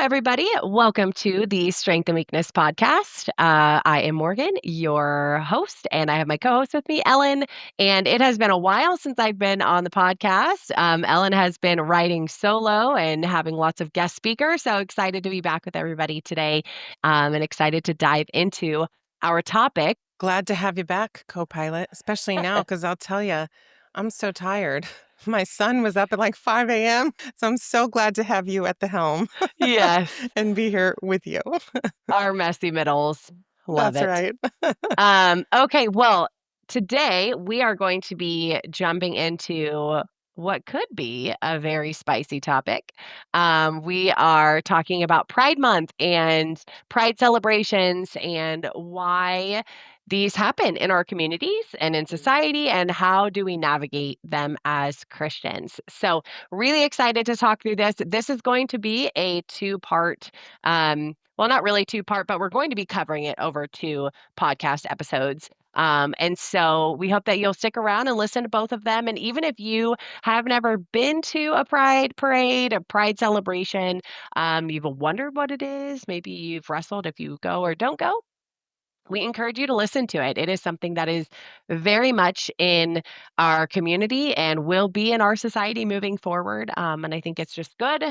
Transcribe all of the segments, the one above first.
everybody. Welcome to the Strength and Weakness podcast. I am Morgan, your host, and I have my co host with me, Ellen. And it has been a while since I've been on the podcast. Ellen has been writing solo and having lots of guest speakers. So excited to be back with everybody today and excited to dive into our topic. Glad to have you back, co-pilot, especially now, because I'll tell you, I'm so tired. My son was up at like 5 a.m., so I'm so glad to have you at the helm Yes, and be here with you. our messy middles. Love That's it. right. Okay, well, today we are going to be jumping into what could be a very spicy topic. We are talking about Pride Month and Pride celebrations and why these happen in our communities and in society, and how do we navigate them as Christians. So, really excited to talk through this. This is going to be a two-part. Well, not really two-part, but we're going to be covering it over two podcast episodes. And so we hope that you'll stick around and listen to both of them. And even if you have never been to a pride parade, a pride celebration, you've wondered what it is, maybe you've wrestled if you go or don't go, we encourage you to listen to it. It is something that is very much in our community and will be in our society moving forward. And I think it's just good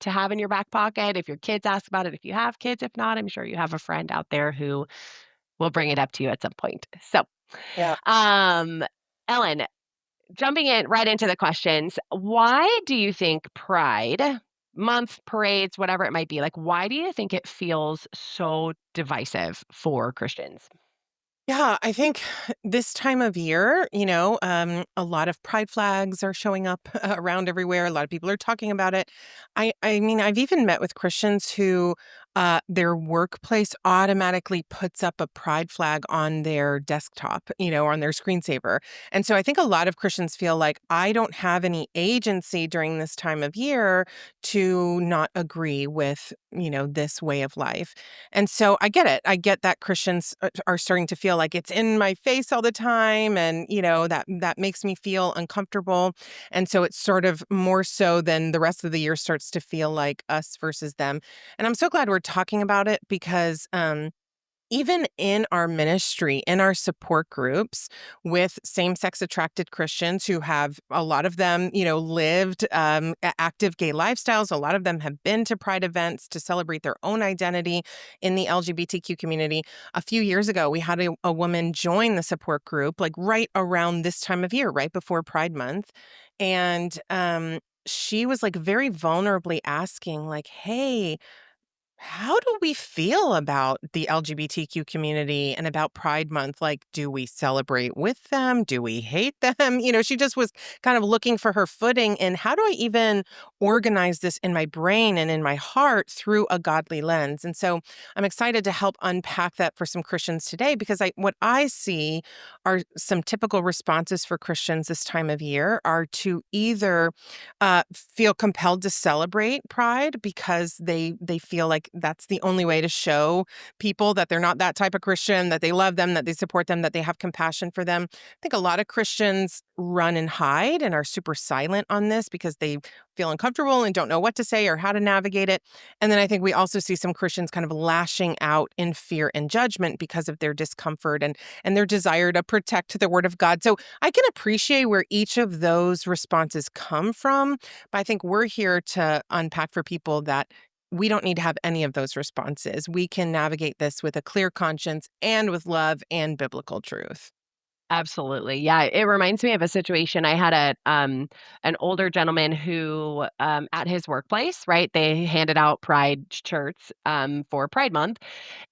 to have in your back pocket if your kids ask about it, if you have kids. If not, I'm sure you have a friend out there who will bring it up to you at some point. So, Yeah. um, Ellen, jumping in right into the questions, why do you think Pride Month, parades, whatever it might be, like, why do you think it feels so divisive for Christians? Yeah, I think this time of year, a lot of pride flags are showing up around everywhere. A lot of people are talking about it. I mean, I've even met with Christians who their workplace automatically puts up a pride flag on their desktop, or on their screensaver. And so I think a lot of Christians feel like I don't have any agency during this time of year to not agree with, this way of life. And so I get it. I get that Christians are starting to feel like it's in my face all the time, and that makes me feel uncomfortable. And so it's sort of more so than the rest of the year starts to feel like us versus them. And I'm so glad we're talking about it because even in our ministry, in our support groups with same-sex attracted Christians who have a lot of them, lived active gay lifestyles. A lot of them have been to pride events to celebrate their own identity in the LGBTQ community. A few years ago, we had a woman join the support group, like right around this time of year, right before Pride Month. And she was like very vulnerably asking, like, hey, how do we feel about the LGBTQ community and about Pride Month? Like, do we celebrate with them? Do we hate them? She just was kind of looking for her footing in how do I even organize this in my brain and in my heart through a godly lens? And so I'm excited to help unpack that for some Christians today because what I see are some typical responses for Christians this time of year are to either feel compelled to celebrate pride because they feel like that's the only way to show people that they're not that type of Christian, that they love them, that they support them, that they have compassion for them. I think a lot of Christians run and hide and are super silent on this because they feel uncomfortable and don't know what to say or how to navigate it. And then I think we also see some Christians kind of lashing out in fear and judgment because of their discomfort and their desire to protect the word of God. So I can appreciate where each of those responses come from, but I think we're here to unpack for people that we don't need to have any of those responses. We can navigate this with a clear conscience and with love and biblical truth. Absolutely. Yeah, it reminds me of a situation. I had an older gentleman who at his workplace, right? They handed out pride shirts for Pride Month.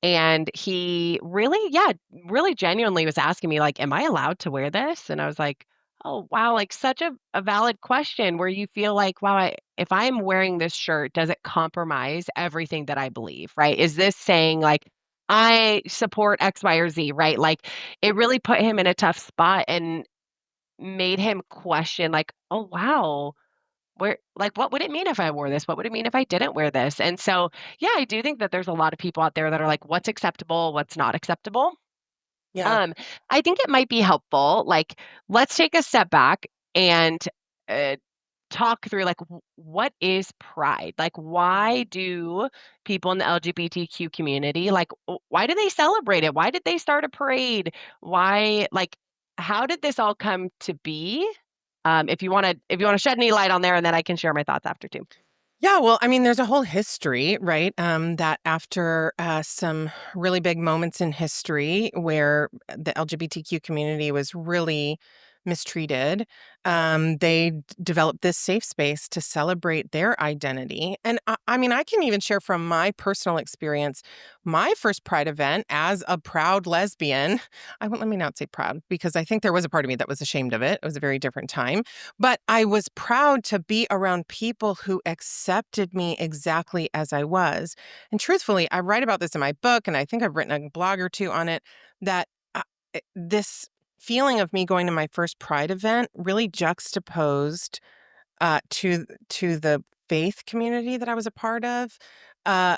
And he really, yeah, really genuinely was asking me, like, am I allowed to wear this? And I was like, oh, wow, like such a valid question where you feel like, wow, if I'm wearing this shirt, does it compromise everything that I believe, right? Is this saying like, I support X, Y, or Z, right? Like it really put him in a tough spot and made him question, like, oh, wow, what would it mean if I wore this? What would it mean if I didn't wear this? And so, yeah, I do think that there's a lot of people out there that are like, what's acceptable, what's not acceptable. Yeah. Um, I think it might be helpful. Like, let's take a step back and uh, talk through like what is pride? Like Yeah. why do people in the LGBTQ community like why do they celebrate it? Why did they start a parade? Why like how did this all come to be? If you want to shed any light on there and then I can share my thoughts after too. Yeah, well, I mean, there's a whole history, right? That after some really big moments in history where the LGBTQ community was really mistreated, they developed this safe space to celebrate their identity. And I mean, I can even share from my personal experience. My first Pride event as a proud lesbian, I won't let me not say proud because I think there was a part of me that was ashamed of it. It was a very different time, but I was proud to be around people who accepted me exactly as I was. And truthfully, I write about this in my book, and I think I've written a blog or two on it, that this feeling of me going to my first Pride event really juxtaposed to the faith community that I was a part of. Uh,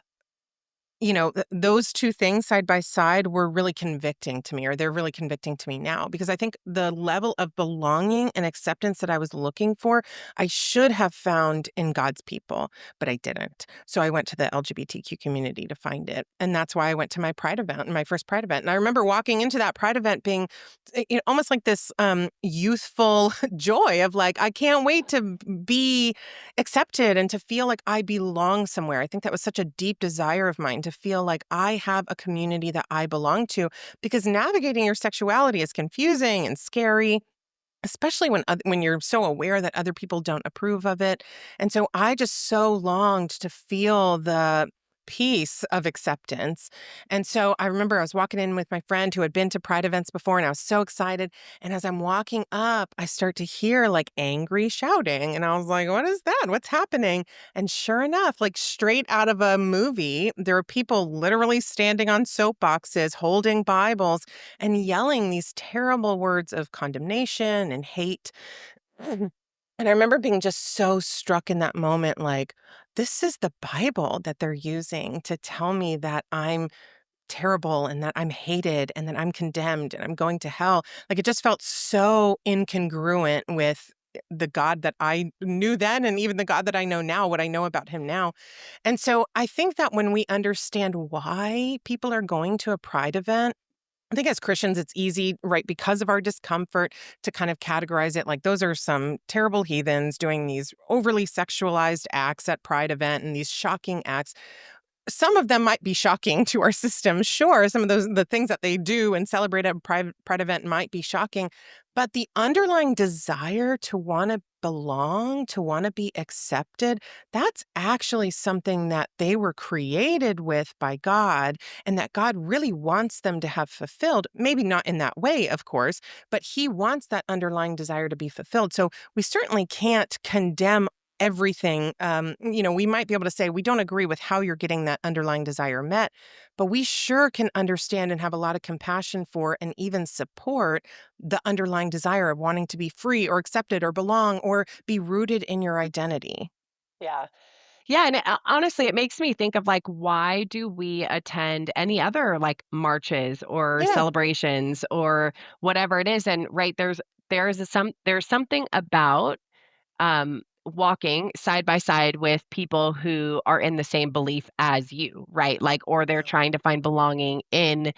those 2 things side by side were really convicting to me, or they're really convicting to me now, because I think the level of belonging and acceptance that I was looking for, I should have found in God's people, but I didn't. So I went to the LGBTQ community to find it, and that's why I went to my Pride event, my first Pride event, and I remember walking into that Pride event being, almost like this, youthful joy of, like, I can't wait to be accepted and to feel like I belong somewhere. I think that was such a deep desire of mine to feel like I have a community that I belong to, because navigating your sexuality is confusing and scary, especially when you're so aware that other people don't approve of it. And so I just so longed to feel the peace of acceptance. And so I remember I was walking in with my friend who had been to Pride events before, and I was so excited. And as I'm walking up, I start to hear like angry shouting. And I was like, what is that? What's happening? And sure enough, like straight out of a movie, there are people literally standing on soapboxes, holding Bibles, and yelling these terrible words of condemnation and hate. And I remember being just so struck in that moment, like, this is the Bible that they're using to tell me that I'm terrible and that I'm hated and that I'm condemned and I'm going to hell. Like, it just felt so incongruent with the God that I knew then and even the God that I know now, what I know about him now. And so I think that when we understand why people are going to a pride event, I think as Christians, it's easy, right, because of our discomfort to kind of categorize it like those are some terrible heathens doing these overly sexualized acts at Pride event and these shocking acts. Some of them might be shocking to our system. Sure, some of the things that they do and celebrate at a pride event might be shocking, but the underlying desire to want to belong, to want to be accepted, that's actually something that they were created with by God and that God really wants them to have fulfilled. Maybe not in that way, of course, but he wants that underlying desire to be fulfilled. So we certainly can't condemn everything. We might be able to say we don't agree with how you're getting that underlying desire met, but we sure can understand and have a lot of compassion for and even support the underlying desire of wanting to be free or accepted or belong or be rooted in your identity. Yeah. Yeah, and honestly, it makes me think of like, why do we attend any other like marches or Yeah, celebrations or whatever it is? And right there's something about walking side by side with people who are in the same belief as you, right? Like, or they're yeah, trying to find belonging in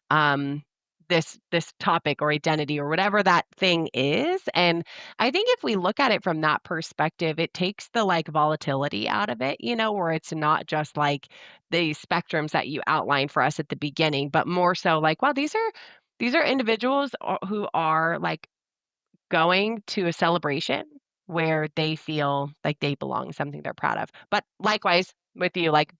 um, this topic or identity or whatever that thing is. And I think if we look at it from that perspective, it takes the like volatility out of it, where it's not just like the spectrums that you outlined for us at the beginning, but more so like, wow, these are individuals who are like going to a celebration where they feel like they belong, something they're proud of. But likewise with you, like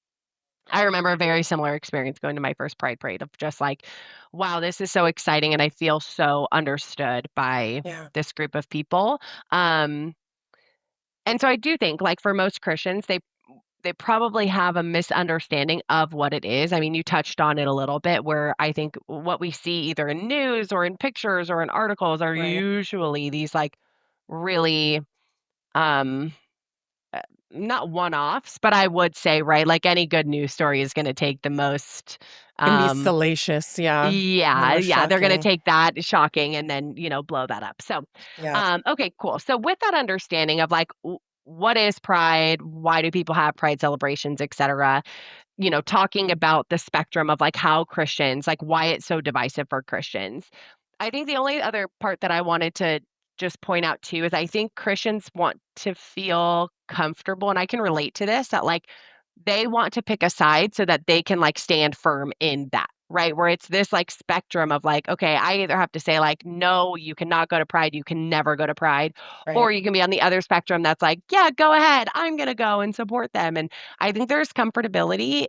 I remember a very similar experience going to my first Pride Parade of just like, wow, this is so exciting and I feel so understood by yeah, this group of people. Um, and so I do think like for most Christians, they probably have a misunderstanding of what it is. I mean, you touched on it a little bit where I think what we see either in news or in pictures or in articles are right. usually these like really um uh, not one-offs, but I would say, right, like any good news story is going to take the most Can be um salacious, yeah, the yeah, most yeah, they're gonna shocking. take that shocking and then, blow that up. So, Yeah. okay, cool. So with that understanding of like what is pride? Why do people have pride celebrations, et cetera? Talking about the spectrum of like how Christians, like why it's so divisive for Christians. I think the only other part that I wanted to just point out too is I think Christians want to feel comfortable, and I can relate to this, that like they want to pick a side so that they can like stand firm in that, right? Where it's this like spectrum of like, okay, I either have to say like, no, you cannot go to Pride, you can never go to Pride, Right. or you can be on the other spectrum that's like, yeah, go ahead, I'm gonna go and support them. And I think there's comfortability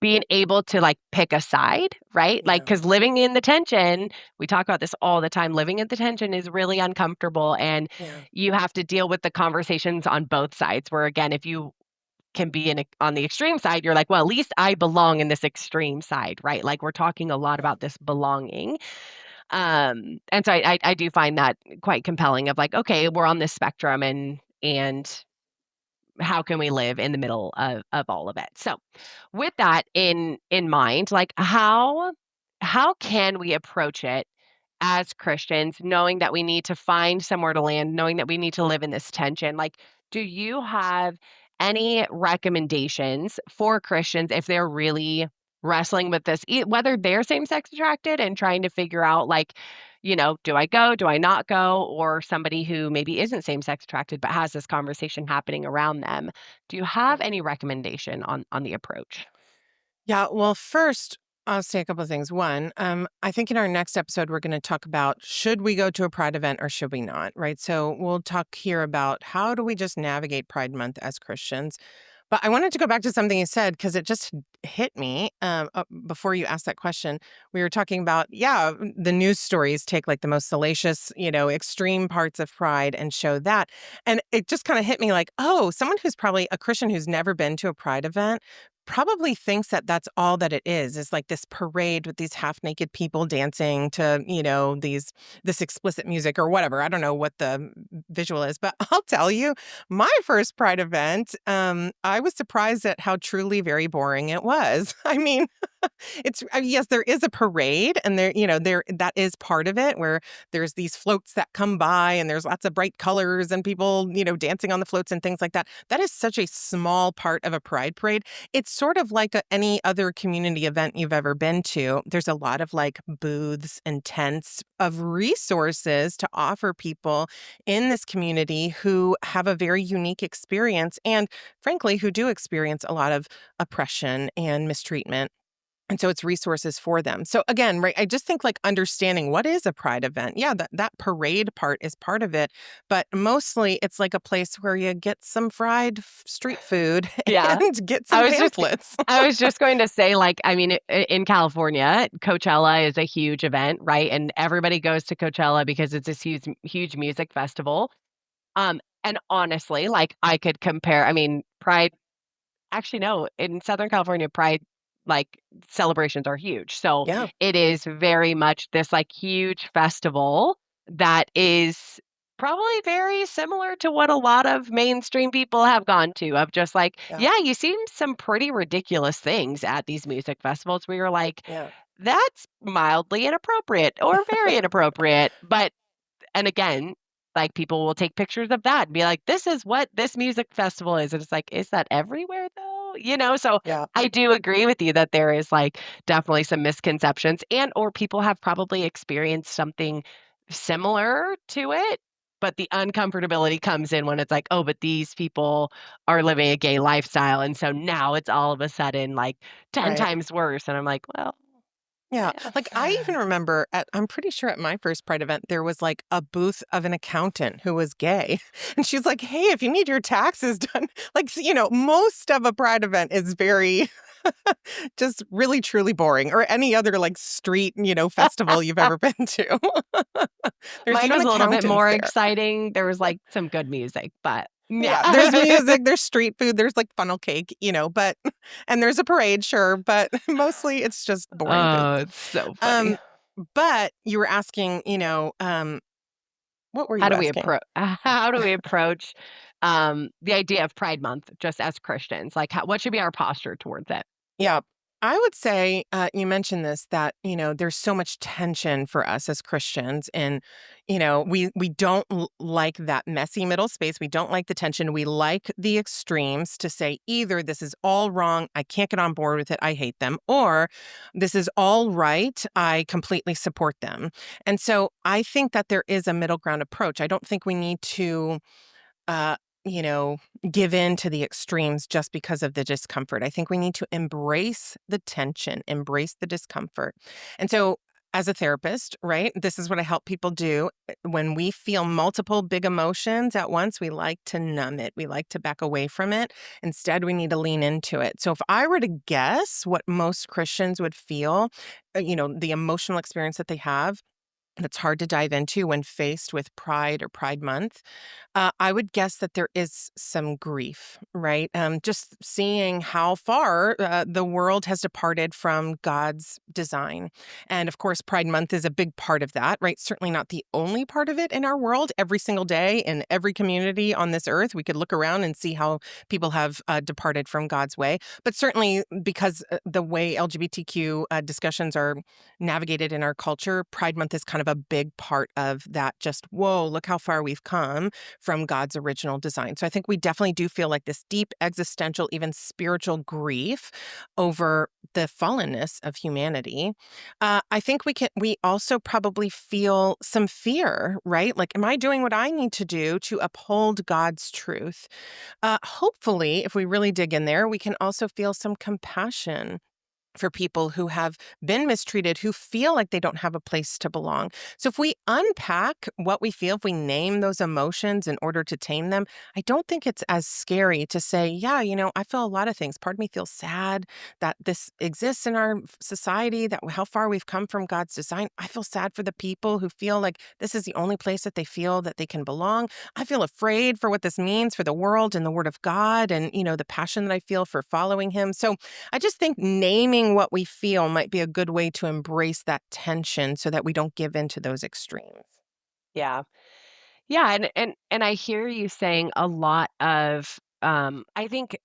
being able to, like, pick a side, right? Like, Yeah. because living in the tension, we talk about this all the time, living in the tension is really uncomfortable, and Yeah. you have to deal with the conversations on both sides, where, again, if you can be on the extreme side, you're like, "Well, at least I belong in this extreme side," right? Like, we're talking a lot Yeah. about this belonging, and so I do find that quite compelling of like, okay, we're on this spectrum, and how can we live in the middle of all of it? So, with that in mind, like how can we approach it as Christians, knowing that we need to find somewhere to land, knowing that we need to live in this tension? Like, do you have any recommendations for Christians if they're really wrestling with this, whether they're same sex attracted and trying to figure out, like, do I go, do I not go, or somebody who maybe isn't same sex attracted but has this conversation happening around them? Do you have Yeah. any recommendation on the approach? Yeah, well, first, I'll say a couple of things. One, I think in our next episode, we're going to talk about should we go to a Pride event or should we not, right? So we'll talk here about how do we just navigate Pride Month as Christians. But I wanted to go back to something you said because it just hit me before you asked that question. We were talking about, yeah, the news stories take like the most salacious, extreme parts of Pride and show that. And it just kind of hit me like, oh, someone who's probably a Christian who's never been to a Pride event probably thinks that that's all that it is like this parade with these half naked people dancing to, this explicit music or whatever. I don't know what the visual is, but I'll tell you, my first Pride event, I was surprised at how truly very boring it was. I mean, yes, there is a parade and there that is part of it where there's these floats that come by and there's lots of bright colors and people, dancing on the floats and things like that. That is such a small part of a pride parade. It's sort of like any other community event you've ever been to. There's a lot of like booths and tents of resources to offer people in this community who have a very unique experience and frankly who do experience a lot of oppression and mistreatment. And so it's resources for them. So again, right, I just think like understanding what is a pride event. Yeah, that parade part is part of it, but mostly it's like a place where you get some fried street food Yeah. and get I some was just pamphlets. I was just going to say, like, I mean, in California, Coachella is a huge event, right? And everybody goes to Coachella because it's this huge music festival. And honestly, like, I could compare, I mean, Pride, actually, no, in Southern California, Pride, like, celebrations are huge. So Yeah, it is very much this, like, huge festival that is probably very similar to what a lot of mainstream people have gone to, of just like, yeah, yeah, you see some pretty ridiculous things at these music festivals where you're like, yeah, that's mildly inappropriate or very inappropriate. But and again, like, people will take pictures of that and be like, "This is what this music festival is," and it's like, "Is that everywhere, though?" So yeah, I do agree with you that there is, like, definitely some misconceptions, and or people have probably experienced something similar to it, but the uncomfortability comes in when it's like, "Oh, but these people are living a gay lifestyle, and so now it's all of a sudden, like, 10 right. times worse," and I'm like, "Well, Yeah, like, I yeah." even remember I'm pretty sure at my first Pride event, there was, like, a booth of an accountant who was gay, and she's like, "Hey, if you need your taxes done," like, most of a Pride event is very just really truly boring or any other, like, street, festival you've ever been to. There's Mine even was a little bit accountants more there. exciting. There was, like, some good music, but Yeah, there's yeah. music, there's street food, there's, like, funnel cake, but and there's a parade, sure, but mostly it's just boring Oh, booths. it's so funny. Um, but you were asking, what were you asking? How do we approach, the idea of Pride Month just as Christians? Like, what should be our posture towards it? Yeah. I would say, you mentioned this, that, there's so much tension for us as Christians, and, we don't like that messy middle space. We don't like the tension. We like the extremes to say either this is all wrong, I can't get on board with it, I hate them, or this is all right, I completely support them. And so I think that there is a middle ground approach. I don't think we need to uh, you know, give in to the extremes just because of the discomfort. I think we need to embrace the tension, embrace the discomfort. And so, as a therapist, right, this is what I help people do. When we feel multiple big emotions at once, we like to numb it. We like to back away from it. Instead, we need to lean into it. So, if I were to guess what most Christians would feel, the emotional experience that they have, that's hard to dive into when faced with Pride or Pride Month. I would guess that there is some grief, right? Just seeing how far the world has departed from God's design. And of course, Pride Month is a big part of that, right? Certainly not the only part of it in our world. Every single day in every community on this earth, we could look around and see how people have departed from God's way. But certainly, because the way LGBTQ discussions are navigated in our culture, Pride Month is kind of a big part of that. Just, whoa, look how far we've come from God's original design. So I think we definitely do feel like this deep existential, even spiritual grief over the fallenness of humanity. I think we also probably feel some fear, right? Like, am I doing what I need to do to uphold God's truth? Hopefully, if we really dig in there, we can also feel some compassion for people who have been mistreated, who feel like they don't have a place to belong. So, if we unpack what we feel, if we name those emotions in order to tame them, I don't think it's as scary to say, yeah, I feel a lot of things. Part of me feels sad that this exists in our society, that how far we've come from God's design. I feel sad for the people who feel like this is the only place that they feel that they can belong. I feel afraid for what this means for the world and the word of God, and, the passion that I feel for following him. So, I just think naming what we feel might be a good way to embrace that tension so that we don't give in to those extremes. Yeah. Yeah, and I hear you saying a lot of, I think,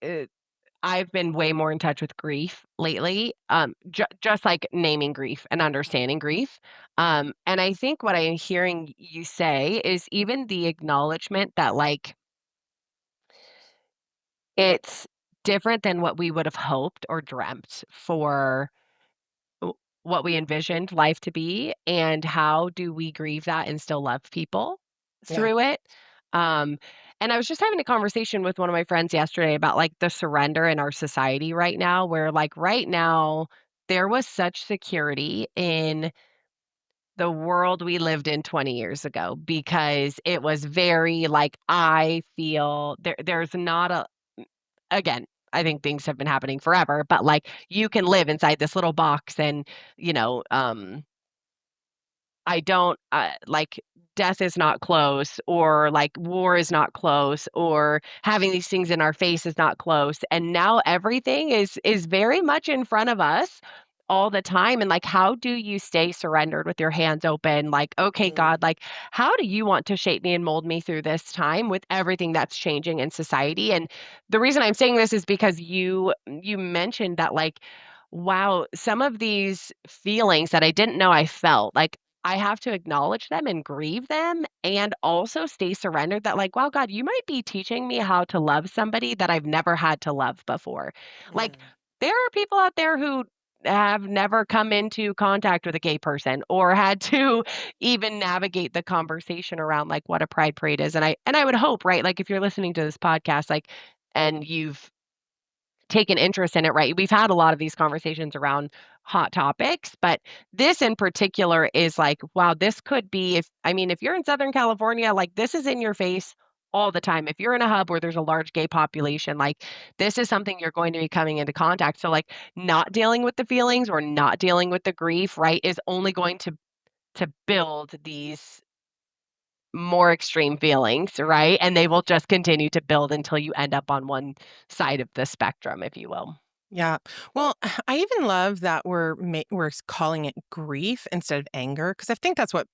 I've been way more in touch with grief lately, just like naming grief and understanding grief. And I think what I'm hearing you say is even the acknowledgement that, like, it's different than what we would have hoped or dreamt for w what we envisioned life to be, and how do we grieve that and still love people Yeah. through it? Um, and I was just having a conversation with one of my friends yesterday about, like, the surrender in our society right now, where, like, right now, there was such security in the world we lived in 20 years ago because it was very, like, I feel there's not a again, I think things have been happening forever, but, like, you can live inside this little box and, you know, I don't, like, death is not close, or, like, war is not close, or having these things in our face is not close, and now everything is very much in front of us all the time, and, like, how do you stay surrendered with your hands open? Like, "Okay, Mm, God, like, how do you want to shape me and mold me through this time with everything that's changing in society?" And the reason I'm saying this is because you mentioned that, like, wow, some of these feelings that I didn't know I felt, like, I have to acknowledge them and grieve them and also stay surrendered that, like, wow, God, you might be teaching me how to love somebody that I've never had to love before. Like, mm, there are people out there who have never come into contact with a gay person or had to even navigate the conversation around, like, what a pride parade is. And I would hope, right, like, if you're listening to this podcast, like, and you've taken interest in it, right? We've had a lot of these conversations around hot topics, but this in particular is like, wow, this could be if I mean, if you're in Southern California, like this is in your face all the time. If you're in a hub where there's a large gay population, like this is something you're going to be coming into contact. So like not dealing with the feelings or not dealing with the grief, right, is only going to build these more extreme feelings, right? And they will mm. just continue to build until you end up on one side of the spectrum, if you will. Yeah. Well, I even love that we're calling it grief instead of anger, because I think that's what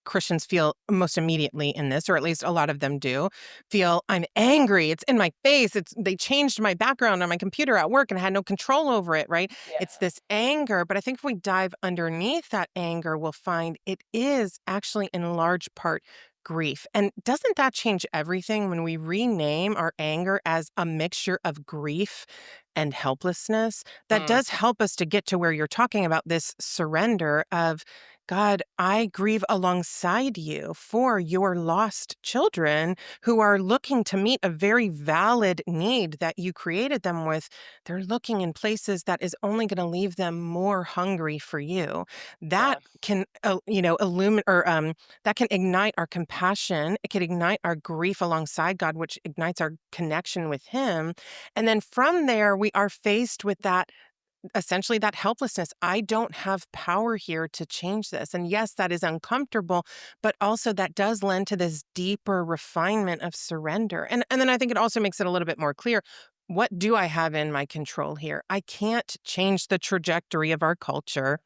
Christians feel most immediately in this, or at least a lot of them do, feel I'm angry. It's in my face. They changed my background on my computer at work and I had no control over it, right? It's Yeah. this anger. But I think if we dive underneath that anger, we'll find it is actually in large part grief. And doesn't that change everything when we rename our anger as a mixture of grief and helplessness? That Mm, does help us to get to where you're talking about this surrender of, God, I grieve alongside you for your lost children who are looking to meet a very valid need that you created them with. They're looking in places that is only going to leave them more hungry for you. That yeah. can, illuminate or that can ignite our compassion. It can ignite our grief alongside God, which ignites our connection with Him. And then from there, we are faced with that essentially that helplessness. I don't have power here to change this. And yes, that is uncomfortable, but also that does lend to this deeper refinement of surrender. And then I think it also makes it a little bit more clear. What do I have in my control here? I can't change the trajectory of our culture.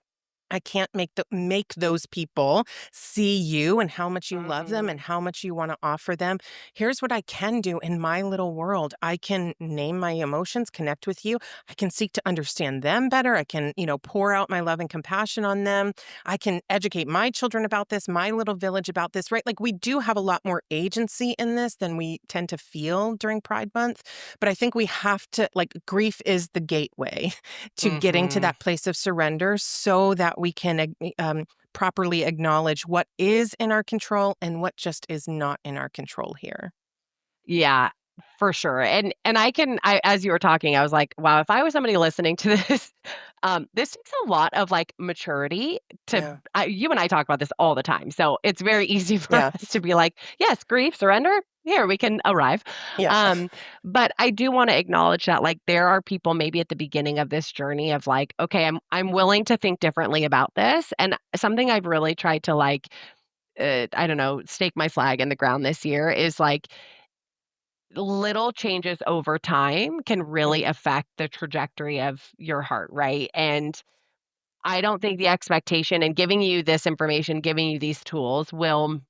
I can't make those people see you and how much you love them Mhm. and how much you wanna offer them. Here's what I can do in my little world. I can name my emotions, connect with you. I can seek to understand them better. I can, pour out my love and compassion on them. I can educate my children about this, my little village about this, right? Like, we do have a lot more agency in this than we tend to feel during Pride Month, but I think we have to grief is the gateway to getting to Mhm. that place of surrender so that we can properly acknowledge what is in our control and what just is not in our control here. Yeah, for sure, and I as you were talking, I was like, "Wow, if I was somebody listening to this," this takes a lot of, like, maturity to Yeah. you and I talk about this all the time, so it's very easy for Yeah. us to be like, "Yes, grief, surrender, here, we can arrive." Yeah. Um, but I do wanna acknowledge that, like, there are people maybe at the beginning of this journey of, like, "Okay, I'm willing to think differently about this," and something I've really tried to, like, I don't know, stake my flag in the ground this year is, like, little changes over time can really Mm, affect the trajectory of your heart, right? And I don't think the expectation and giving you this information, giving you these tools will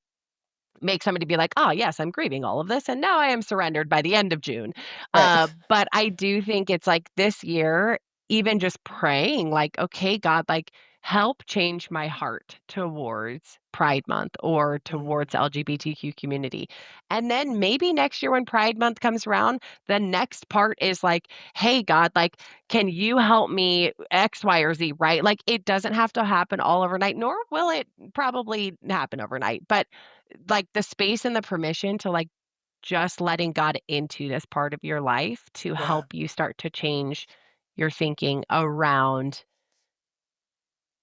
make somebody be like, "Oh, yes, I'm grieving all of this, and now I am surrendered by the end of June." right. But I do think it's like this year, even just praying, like, "Okay, God, like, help change my heart towards Pride Month or Mm, towards LGBTQ community." And then maybe next year when Pride Month comes around, the next part is like, "Hey, God, like, can you help me X, Y, or Z?" Right? Like, it doesn't have to happen all overnight, nor will it probably happen overnight, but like, the space and the permission to, like, just letting God into this part of your life to yeah. help you start to change your thinking around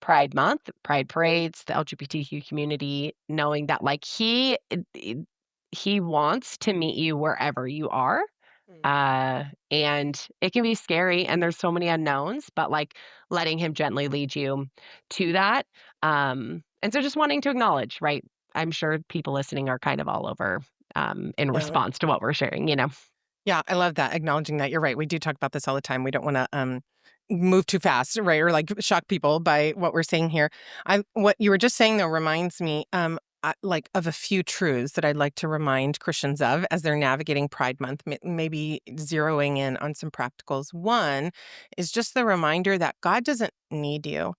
Pride Month, Pride parades, the LGBTQ community, knowing that, like, he wants to meet you wherever you are, Mm, uh, and it can be scary, and there's so many unknowns, but, like, letting him gently lead you to that, and so just wanting to acknowledge, right? I'm sure people listening are kind of all over, in yeah. response to what we're sharing, you know? Yeah, I love that, acknowledging that. You're right. We do talk about this all the time. We don't wanna, move too fast, right? Or, shock people by what we're saying here. I What you were just saying, though, reminds me, of a few truths that I'd like to remind Christians of as they're navigating Pride Month, maybe zeroing in on some practicals. One is just the reminder that God doesn't need you.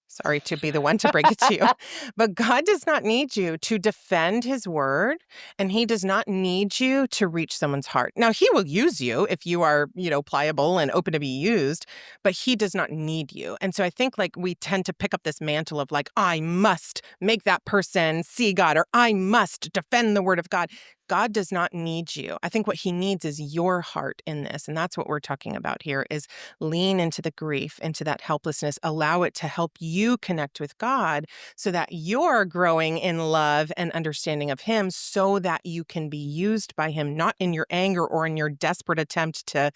Sorry to be the one to break it to you, but God does not need you to defend his word, and he does not need you to reach someone's heart. Now, he will use you if you are, pliable and open to be used, but he does not need you. And so I think we tend to pick up this mantle of I must make that person see God or I must defend the word of God. God does not need you. I think what he needs is your heart in this. And that's what we're talking about here is lean into the grief, into that helplessness, allow it to help you connect with God so that you're growing in love and understanding of Him so that you can be used by Him, not in your anger or in your desperate attempt to,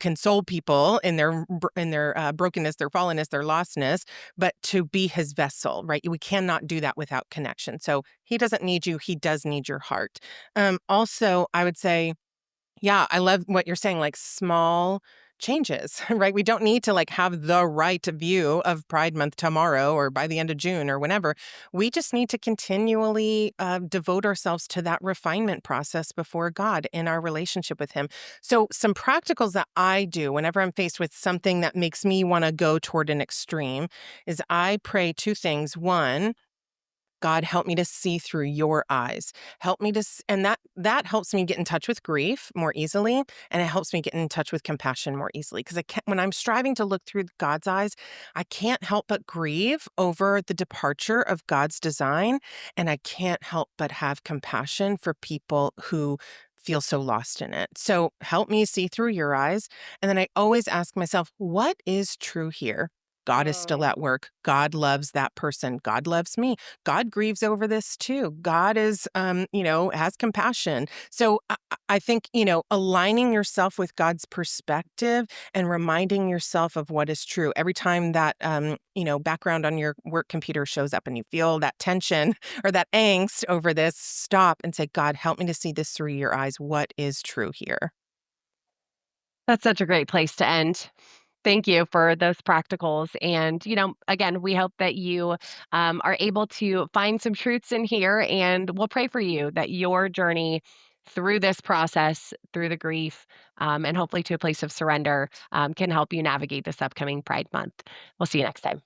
console people in their brokenness, their fallenness, their lostness, but to be His vessel, right? We cannot do that without connection. So He doesn't need you. He does need your heart. Also, I would say, yeah, I love what you're saying, small changes, right? We don't need to like have the right view of Pride Month tomorrow or by the end of June or whenever. We just need to continually devote ourselves to that refinement process before God in our relationship with Him. So, some practicals that I do whenever I'm faced with something that makes me want to go toward an extreme is I pray two things. One, God, help me to see through your eyes. Help me to, and that helps me get in touch with grief more easily, and it helps me get in touch with compassion more easily. Because I can't, when I'm striving to look through God's eyes, I can't help but grieve over the departure of God's design, and I can't help but have compassion for people who feel so lost in it. So help me see through your eyes, and then I always ask myself, what is true here? God is still Mm. at work. God loves that person. God loves me. God grieves over this too. God is, has compassion. So I think, aligning yourself with God's perspective and reminding yourself of what is true. Every time that, background on your work computer shows up and you feel that tension or that angst over this, stop and say, God, help me to see this through your eyes. What is true here? That's such a great place to end. Thank you for those practicals. And, again, we hope that you are able to find some truths in here. And we'll pray for you that your journey through this process, through the grief, and hopefully to a place of surrender can help you navigate this upcoming Pride Month. We'll see you next time.